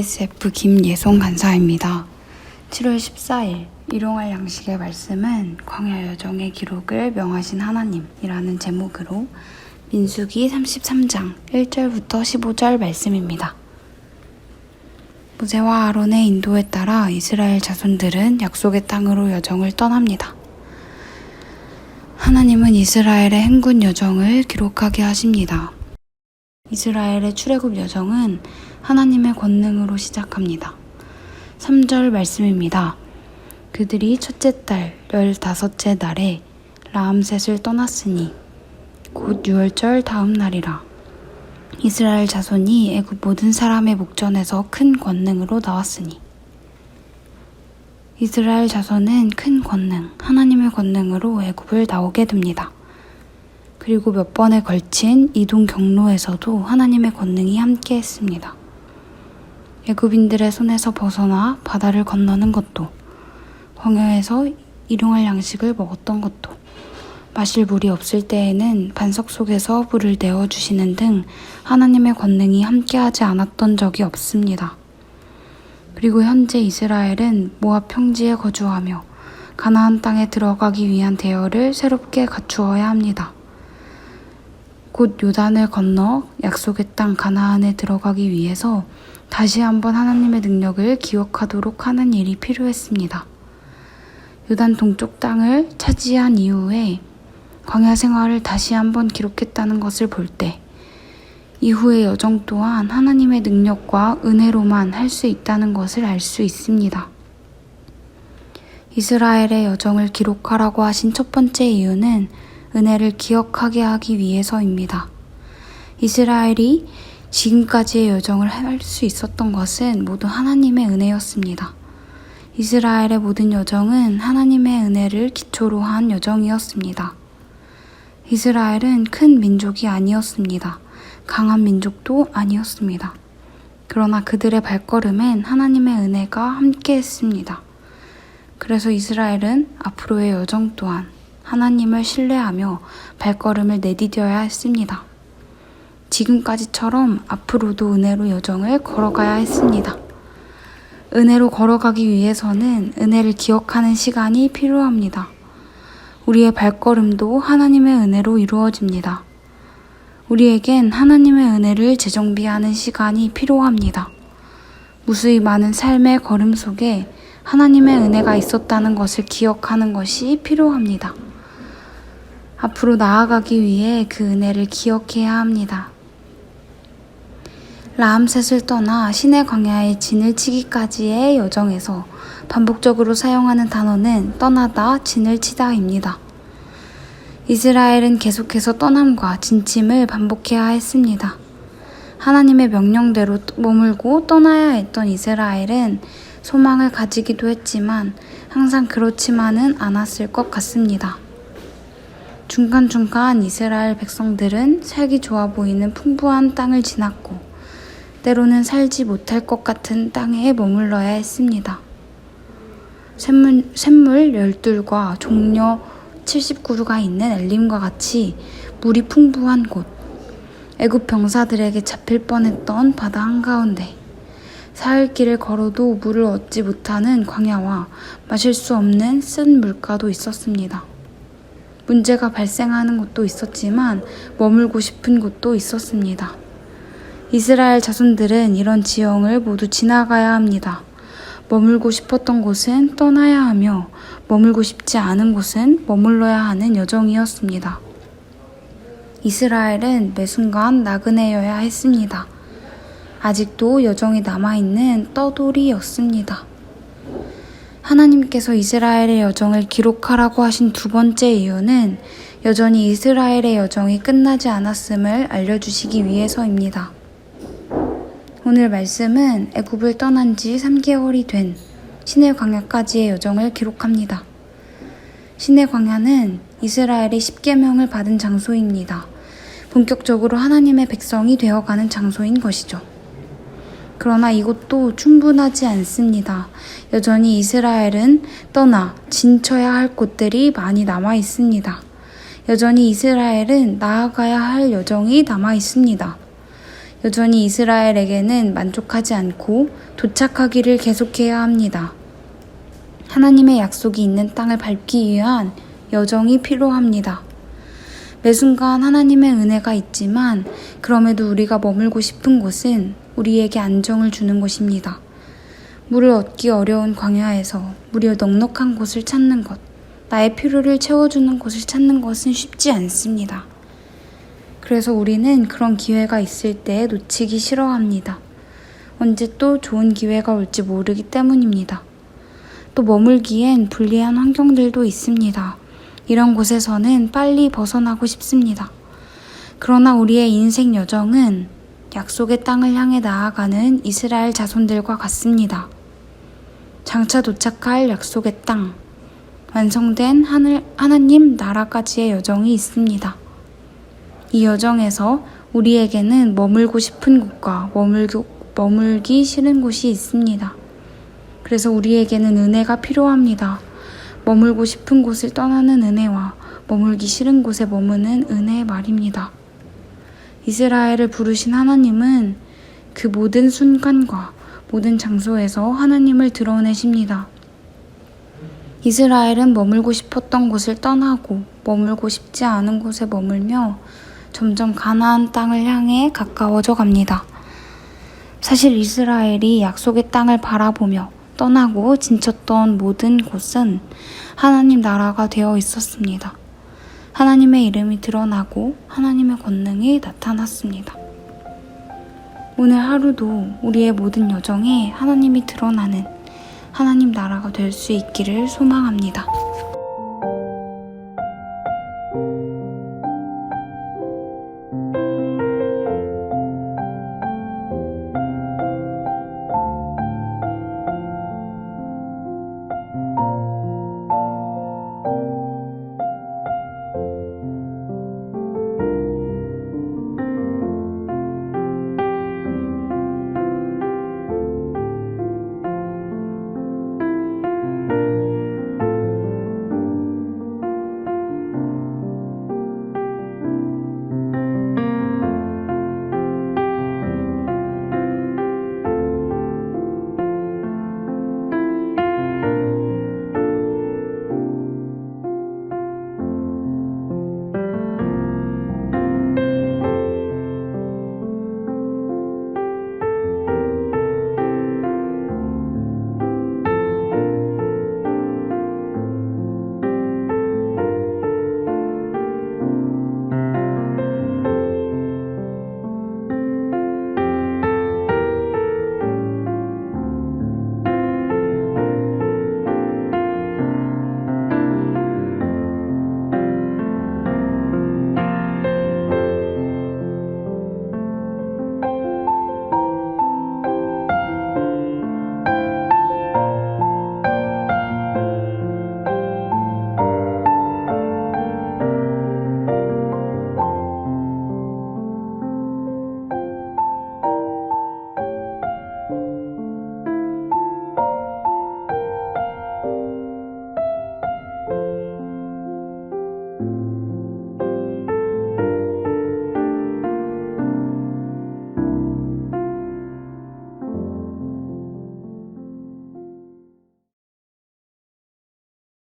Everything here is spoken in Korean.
ISF 김예송 간사입니다. 7월 14일 일용할 양식의 말씀은 광야 여정의 기록을 명하신 하나님이라는 제목으로 민수기 33장 1절부터 15절 말씀입니다. 모세와 아론의 인도에 따라 이스라엘 자손들은 약속의 땅으로 여정을 떠납니다. 하나님은 이스라엘의 행군 여정을 기록하게 하십니다. 이스라엘의 출애굽 여정은 하나님의 권능으로 시작합니다. 3절 말씀입니다. 그들이 첫째 달 15째 날에 라암셋을 떠났으니 곧 6월절 다음 날이라. 이스라엘 자손이 애굽 모든 사람의 목전에서 큰 권능으로 나왔으니. 이스라엘 자손은 큰 권능, 하나님의 권능으로 애굽을 나오게 됩니다. 그리고 몇 번에 걸친 이동 경로에서도 하나님의 권능이 함께 했습니다. 애굽인들의 손에서 벗어나 바다를 건너는 것도, 광야에서 일용할 양식을 먹었던 것도, 마실 물이 없을 때에는 반석 속에서 물을 내어주시는 등 하나님의 권능이 함께하지 않았던 적이 없습니다. 그리고 현재 이스라엘은 모압 평지에 거주하며 가나안 땅에 들어가기 위한 대열을 새롭게 갖추어야 합니다. 곧 요단을 건너 약속의 땅 가나안에 들어가기 위해서 다시 한번 하나님의 능력을 기억하도록 하는 일이 필요했습니다. 요단 동쪽 땅을 차지한 이후에 광야 생활을 다시 한번 기록했다는 것을 볼 때 이후의 여정 또한 하나님의 능력과 은혜로만 할 수 있다는 것을 알 수 있습니다. 이스라엘의 여정을 기록하라고 하신 첫 번째 이유는 은혜를 기억하게 하기 위해서입니다. 이스라엘이 지금까지의 여정을 할 수 있었던 것은 모두 하나님의 은혜였습니다. 이스라엘의 모든 여정은 하나님의 은혜를 기초로 한 여정이었습니다. 이스라엘은 큰 민족이 아니었습니다. 강한 민족도 아니었습니다. 그러나 그들의 발걸음엔 하나님의 은혜가 함께 했습니다. 그래서 이스라엘은 앞으로의 여정 또한 하나님을 신뢰하며 발걸음을 내디뎌야 했습니다. 지금까지처럼 앞으로도 은혜로 여정을 걸어가야 했습니다. 은혜로 걸어가기 위해서는 은혜를 기억하는 시간이 필요합니다. 우리의 발걸음도 하나님의 은혜로 이루어집니다. 우리에겐 하나님의 은혜를 재정비하는 시간이 필요합니다. 무수히 많은 삶의 걸음 속에 하나님의 은혜가 있었다는 것을 기억하는 것이 필요합니다. 앞으로 나아가기 위해 그 은혜를 기억해야 합니다. 라암셋을 떠나 시내 광야에 진을 치기까지의 여정에서 반복적으로 사용하는 단어는 떠나다, 진을 치다입니다. 이스라엘은 계속해서 떠남과 진침을 반복해야 했습니다. 하나님의 명령대로 머물고 떠나야 했던 이스라엘은 소망을 가지기도 했지만 항상 그렇지만은 않았을 것 같습니다. 중간중간 이스라엘 백성들은 살기 좋아 보이는 풍부한 땅을 지났고 때로는 살지 못할 것 같은 땅에 머물러야 했습니다. 샘물 열둘과 종려 70그루가 있는 엘림과 같이 물이 풍부한 곳, 애굽 병사들에게 잡힐 뻔했던 바다 한가운데, 사흘길을 걸어도 물을 얻지 못하는 광야와 마실 수 없는 쓴 물가도 있었습니다. 문제가 발생하는 곳도 있었지만 머물고 싶은 곳도 있었습니다. 이스라엘 자손들은 이런 지형을 모두 지나가야 합니다. 머물고 싶었던 곳은 떠나야 하며 머물고 싶지 않은 곳은 머물러야 하는 여정이었습니다. 이스라엘은 매 순간 나그네여야 했습니다. 아직도 여정이 남아있는 떠돌이였습니다. 하나님께서 이스라엘의 여정을 기록하라고 하신 두 번째 이유는 여전히 이스라엘의 여정이 끝나지 않았음을 알려주시기 위해서입니다. 오늘 말씀은 애굽을 떠난 지 3개월이 된 시내 광야까지의 여정을 기록합니다. 시내 광야는 이스라엘이 십계명을 받은 장소입니다. 본격적으로 하나님의 백성이 되어가는 장소인 것이죠. 그러나 이곳도 충분하지 않습니다. 여전히 이스라엘은 떠나 진쳐야 할 곳들이 많이 남아 있습니다. 여전히 이스라엘은 나아가야 할 여정이 남아 있습니다. 여전히 이스라엘에게는 만족하지 않고 도착하기를 계속해야 합니다. 하나님의 약속이 있는 땅을 밟기 위한 여정이 필요합니다. 매 순간 하나님의 은혜가 있지만 그럼에도 우리가 머물고 싶은 곳은 우리에게 안정을 주는 곳입니다. 물을 얻기 어려운 광야에서 물이 넉넉한 곳을 찾는 것, 나의 필요를 채워주는 곳을 찾는 것은 쉽지 않습니다. 그래서 우리는 그런 기회가 있을 때 놓치기 싫어합니다. 언제 또 좋은 기회가 올지 모르기 때문입니다. 또 머물기엔 불리한 환경들도 있습니다. 이런 곳에서는 빨리 벗어나고 싶습니다. 그러나 우리의 인생 여정은 약속의 땅을 향해 나아가는 이스라엘 자손들과 같습니다. 장차 도착할 약속의 땅, 완성된 하나님 나라까지의 여정이 있습니다. 이 여정에서 우리에게는 머물고 싶은 곳과 머물기 싫은 곳이 있습니다. 그래서 우리에게는 은혜가 필요합니다. 머물고 싶은 곳을 떠나는 은혜와 머물기 싫은 곳에 머무는 은혜 말입니다. 이스라엘을 부르신 하나님은 그 모든 순간과 모든 장소에서 하나님을 드러내십니다. 이스라엘은 머물고 싶었던 곳을 떠나고 머물고 싶지 않은 곳에 머물며 점점 가나안 땅을 향해 가까워져 갑니다. 사실 이스라엘이 약속의 땅을 바라보며 떠나고 진쳤던 모든 곳은 하나님 나라가 되어 있었습니다. 하나님의 이름이 드러나고 하나님의 권능이 나타났습니다. 오늘 하루도 우리의 모든 여정에 하나님이 드러나는 하나님 나라가 될 수 있기를 소망합니다.